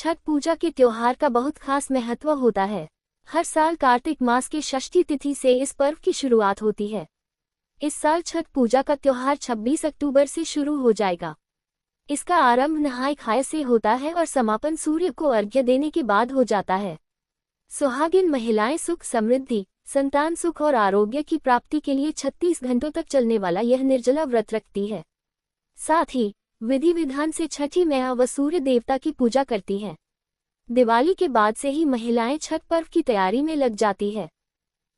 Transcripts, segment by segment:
छठ पूजा के त्योहार का बहुत खास महत्व होता है। हर साल कार्तिक मास की षष्ठी तिथि से इस पर्व की शुरुआत होती है। इस साल छठ पूजा का त्योहार 26 अक्टूबर से शुरू हो जाएगा। इसका आरंभ नहाय खाए से होता है और समापन सूर्य को अर्घ्य देने के बाद हो जाता है। सुहागिन महिलाएं सुख समृद्धि, संतान सुख और आरोग्य की प्राप्ति के लिए 36 घंटों तक चलने वाला यह निर्जला व्रत रखती है। साथ ही विधि विधान से छठी मैया व सूर्य देवता की पूजा करती हैं। दिवाली के बाद से ही महिलाएं छठ पर्व की तैयारी में लग जाती है।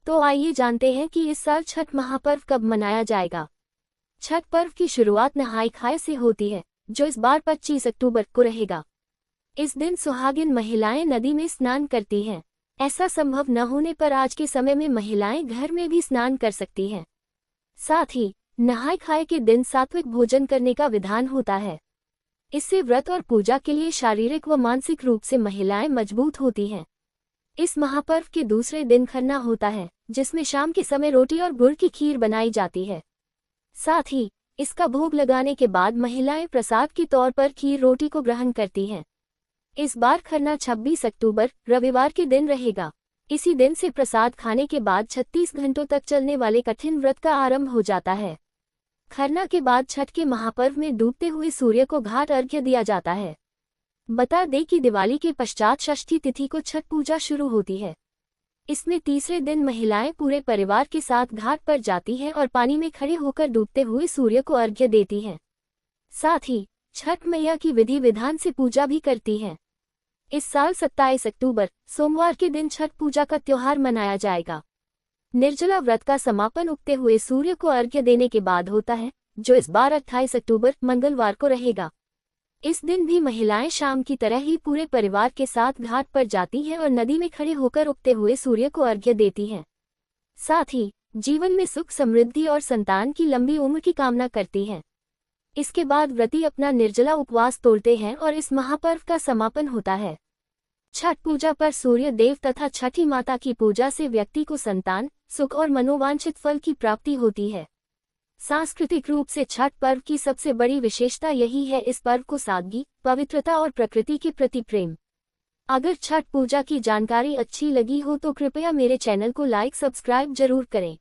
तो आइए जानते हैं कि इस साल छठ महापर्व कब मनाया जाएगा। छठ पर्व की शुरुआत नहाय खाए से होती है, जो इस बार 25 अक्टूबर को रहेगा। इस दिन सुहागिन महिलाएं नदी में स्नान करती हैं। ऐसा संभव न होने पर आज के समय में महिलाएं घर में भी स्नान कर सकती हैं। साथ ही नहाय खाए के दिन सात्विक भोजन करने का विधान होता है। इससे व्रत और पूजा के लिए शारीरिक व मानसिक रूप से महिलाएं मजबूत होती हैं। इस महापर्व के दूसरे दिन खरना होता है, जिसमें शाम के समय रोटी और गुड़ की खीर बनाई जाती है। साथ ही इसका भोग लगाने के बाद महिलाएं प्रसाद के तौर पर खीर रोटी को ग्रहण करती हैं। इस बार खरना 26 अक्टूबर रविवार के दिन रहेगा। इसी दिन से प्रसाद खाने के बाद 36 घंटों तक चलने वाले कठिन व्रत का आरंभ हो जाता है। खरना के बाद छठ के महापर्व में डूबते हुए सूर्य को घाट अर्घ्य दिया जाता है। बता दें कि दिवाली के पश्चात षष्ठी तिथि को छठ पूजा शुरू होती है। इसमें तीसरे दिन महिलाएं पूरे परिवार के साथ घाट पर जाती हैं और पानी में खड़े होकर डूबते हुए सूर्य को अर्घ्य देती हैं। साथ ही छठ मैया की विधि विधान से पूजा भी करती हैं। इस साल 27 अक्टूबर सोमवार के दिन छठ पूजा का त्योहार मनाया जाएगा। निर्जला व्रत का समापन उगते हुए सूर्य को अर्घ्य देने के बाद होता है, जो इस बार 28 अक्टूबर मंगलवार को रहेगा। इस दिन भी महिलाएं शाम की तरह ही पूरे परिवार के साथ घाट पर जाती हैं और नदी में खड़े होकर उगते हुए सूर्य को अर्घ्य देती हैं। साथ ही जीवन में सुख समृद्धि और संतान की लंबी उम्र की कामना करती हैं। इसके बाद व्रती अपना निर्जला उपवास तोड़ते हैं और इस महापर्व का समापन होता है। छठ पूजा पर सूर्य देव तथा छठी माता की पूजा से व्यक्ति को संतान, सुख और मनोवांछित फल की प्राप्ति होती है। सांस्कृतिक रूप से छठ पर्व की सबसे बड़ी विशेषता यही है इस पर्व को सादगी, पवित्रता और प्रकृति के प्रति प्रेम। अगर छठ पूजा की जानकारी अच्छी लगी हो तो कृपया मेरे चैनल को लाइक सब्सक्राइब जरूर करें।